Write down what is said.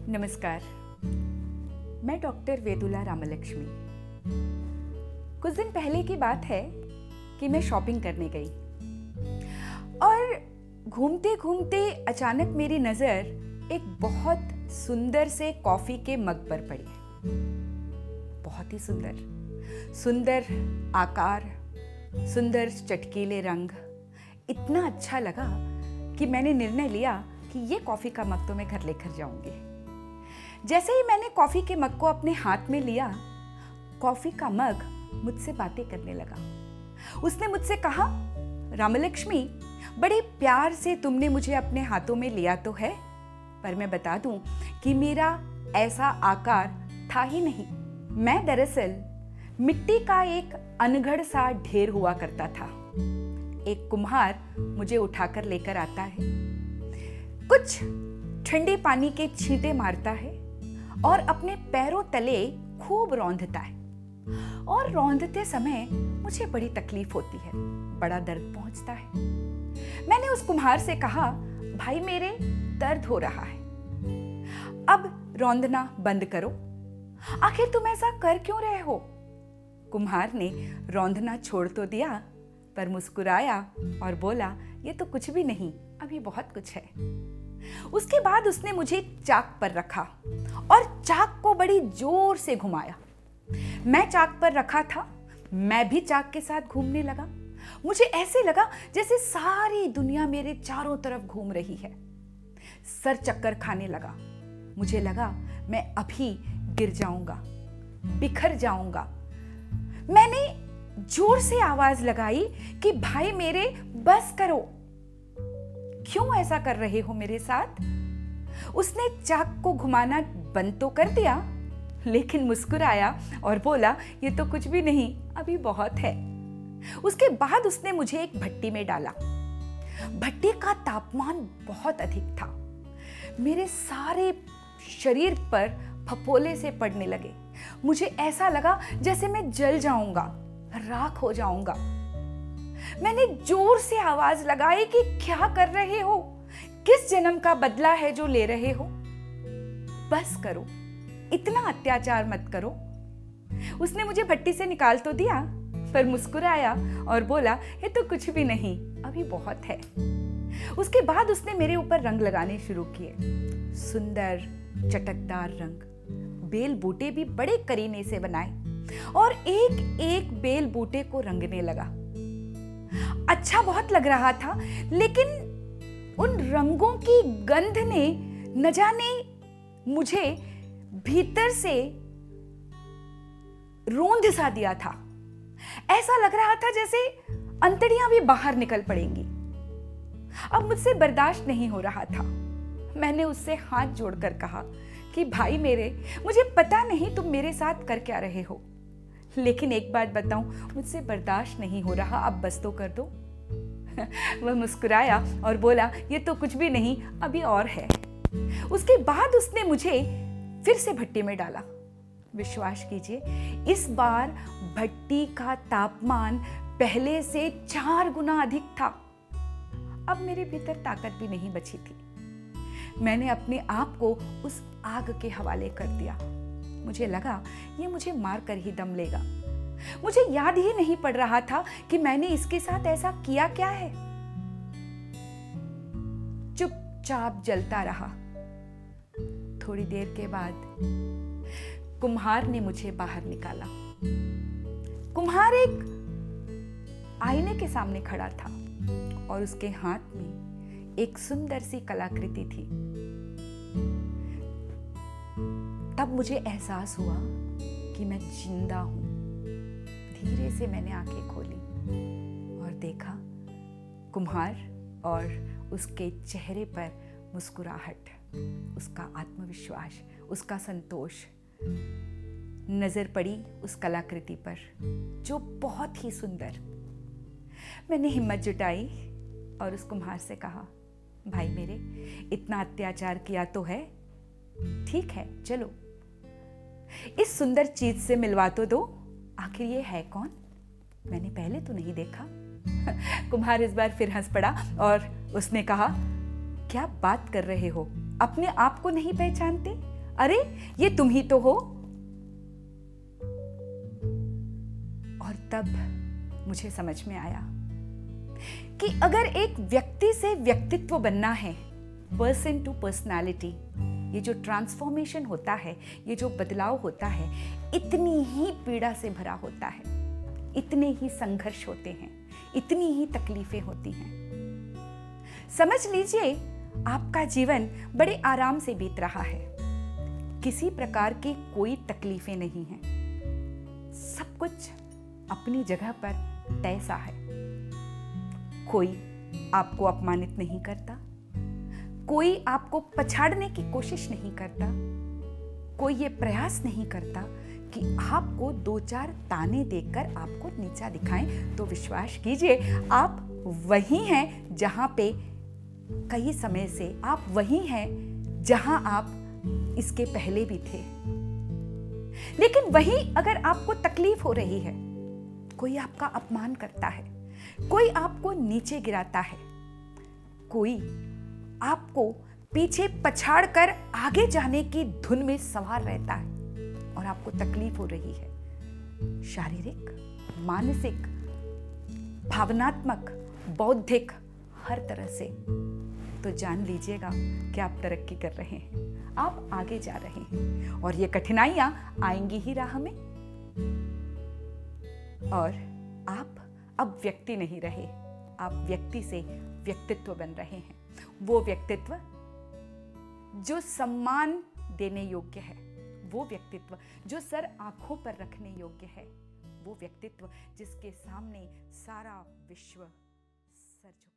नमस्कार। मैं डॉक्टर वेदुला रामलक्ष्मी। कुछ दिन पहले की बात है कि मैं शॉपिंग करने गई और घूमते घूमते अचानक मेरी नज़र एक बहुत सुंदर से कॉफ़ी के मग पर पड़ी। बहुत ही सुंदर, सुंदर आकार, सुंदर चटकीले रंग। इतना अच्छा लगा कि मैंने निर्णय लिया कि ये कॉफ़ी का मग तो मैं घर लेकर जाऊंगी। जैसे ही मैंने कॉफ़ी के मग को अपने हाथ में लिया, कॉफ़ी का मग मुझसे बातें करने लगा। उसने मुझसे कहा, रामलक्ष्मी, बड़े प्यार से तुमने मुझे अपने हाथों में लिया तो है, पर मैं बता दूं कि मेरा ऐसा आकार था ही नहीं। मैं दरअसल मिट्टी का एक अनगढ़ सा ढेर हुआ करता था। एक कुम्हार मुझे उठाकर लेकर आता है, कुछ ठंडे पानी के छींटे मारता है और अपने पैरों तले खूब रौंदता है। और रौंदते समय मुझे बड़ी तकलीफ होती है, बड़ा दर्द पहुंचता है। मैंने उस कुम्हार से कहा, भाई मेरे दर्द हो रहा है, अब रौंदना बंद करो। आखिर तुम ऐसा कर क्यों रहे हो? कुम्हार ने रौंदना छोड़ तो दिया, पर मुस्कुराया और बोला, ये तो कुछ भी नहीं, अभी बहुत कुछ है। उसके बाद उसने मुझे चाक पर रखा और चाक को बड़ी जोर से घुमाया। मैं चाक पर रखा था, मैं भी चाक के साथ घूमने लगा। मुझे ऐसे लगा जैसे सारी दुनिया मेरे चारों तरफ घूम रही है। सर चक्कर खाने लगा। मुझे लगा मैं अभी गिर जाऊंगा, बिखर जाऊंगा। मैंने जोर से आवाज लगाई कि भाई मेरे, बस करो, क्यों ऐसा कर रहे हो मेरे साथ? उसने चाक को घुमाना बंद तो कर दिया, लेकिन मुस्कुराया और बोला, ये तो कुछ भी नहीं, अभी बहुत है। उसके बाद उसने मुझे एक भट्टी में डाला। भट्टी का तापमान बहुत अधिक था। मेरे सारे शरीर पर फफोले से पड़ने लगे। मुझे ऐसा लगा जैसे मैं जल जाऊंगा, राख हो जाऊंगा। मैंने जोर से आवाज लगाई कि क्या कर रहे हो? किस जन्म का बदला है जो ले रहे हो? बस करो, इतना अत्याचार मत करो। उसने मुझे भट्टी से निकाल तो दिया, पर मुस्कुराया और बोला, ये तो कुछ भी नहीं, अभी बहुत है। उसके बाद उसने मेरे ऊपर रंग लगाने शुरू किए। सुंदर चटकदार रंग। बेल बूटे भी बड़े करीने से बनाए और एक एक बेल बूटे को रंगने लगा। अच्छा बहुत लग रहा था, लेकिन उन रंगों की गंध ने न जाने मुझे भीतर से रोंद सा दिया था। ऐसा लग रहा था जैसे अंतड़ियां भी बाहर निकल पड़ेंगी। अब मुझसे बर्दाश्त नहीं हो रहा था। मैंने उससे हाथ जोड़कर कहा कि भाई मेरे, मुझे पता नहीं तुम मेरे साथ कर क्या रहे हो, लेकिन एक बात बताऊं, मुझसे बर्दाश्त नहीं हो रहा, अब बस तो कर दो। वह मुस्कुराया और बोला, ये तो कुछ भी नहीं, अभी और है। उसके बाद उसने मुझे फिर से भट्टी में डाला। विश्वास कीजिए, इस बार भट्टी का तापमान पहले से 4 गुना अधिक था। अब मेरे भीतर ताकत भी नहीं बची थी। मैंने अपने आप को उस आग के हवाले कर दिया। मुझे लगा ये मुझे मार कर ही दम लेगा। मुझे याद ही नहीं पड़ रहा था कि मैंने इसके साथ ऐसा किया क्या है। चुपचाप जलता रहा। थोड़ी देर के बाद कुम्हार ने मुझे बाहर निकाला। कुम्हार एक आईने के सामने खड़ा था और उसके हाथ में एक सुंदर सी कलाकृति थी। तब मुझे एहसास हुआ कि मैं जिंदा हूं। धीरे से मैंने आंखें खोली और देखा कुम्हार और उसके चेहरे पर मुस्कुराहट, उसका आत्मविश्वास, उसका संतोष। नजर पड़ी उस कलाकृति पर जो बहुत ही सुंदर। मैंने हिम्मत जुटाई और उस कुम्हार से कहा, भाई मेरे, इतना अत्याचार किया तो है, ठीक है, चलो इस सुंदर चीज से मिलवा तो दो। आखिर ये है कौन? मैंने पहले तो नहीं देखा। कुम्हार इस बार फिर हंस पड़ा और उसने कहा, क्या बात कर रहे हो? अपने आप को नहीं पहचानते? अरे ये तुम ही तो हो। और तब मुझे समझ में आया कि अगर एक व्यक्ति से व्यक्तित्व बनना है, पर्सन टू पर्सनालिटी, ये जो ट्रांसफॉर्मेशन होता है, ये जो बदलाव होता है, इतनी ही पीड़ा से भरा होता है, इतने ही संघर्ष होते हैं, इतनी ही तकलीफें होती हैं। समझ लीजिए आपका जीवन बड़े आराम से बीत रहा है, किसी प्रकार की कोई तकलीफें नहीं हैं, सब कुछ अपनी जगह पर तय सा है। कोई आपको अपमानित नहीं करता, कोई आपको पछाड़ने की कोशिश नहीं करता, कोई ये प्रयास नहीं करता कि आपको दो चार ताने देकर आपको नीचा दिखाएं। तो विश्वास कीजिए आप वही हैं जहां पे कई समय से, आप वही हैं जहां आप इसके पहले भी थे। लेकिन वही अगर आपको तकलीफ हो रही है, कोई आपका अपमान करता है, कोई आपको नीचे गिराता है, कोई आपको पीछे पछाड़ कर आगे जाने की धुन में सवार रहता है और आपको तकलीफ हो रही है, शारीरिक, मानसिक, भावनात्मक, बौद्धिक, हर तरह से, तो जान लीजिएगा कि आप तरक्की कर रहे हैं, आप आगे जा रहे हैं और ये कठिनाइयां आएंगी ही राह में। और आप अब व्यक्ति नहीं रहे, आप व्यक्ति से व्यक्तित्व बन रहे हैं। वो व्यक्तित्व जो सम्मान देने योग्य है, वो व्यक्तित्व जो सर आंखों पर रखने योग्य है, वो व्यक्तित्व जिसके सामने सारा विश्व सर झुका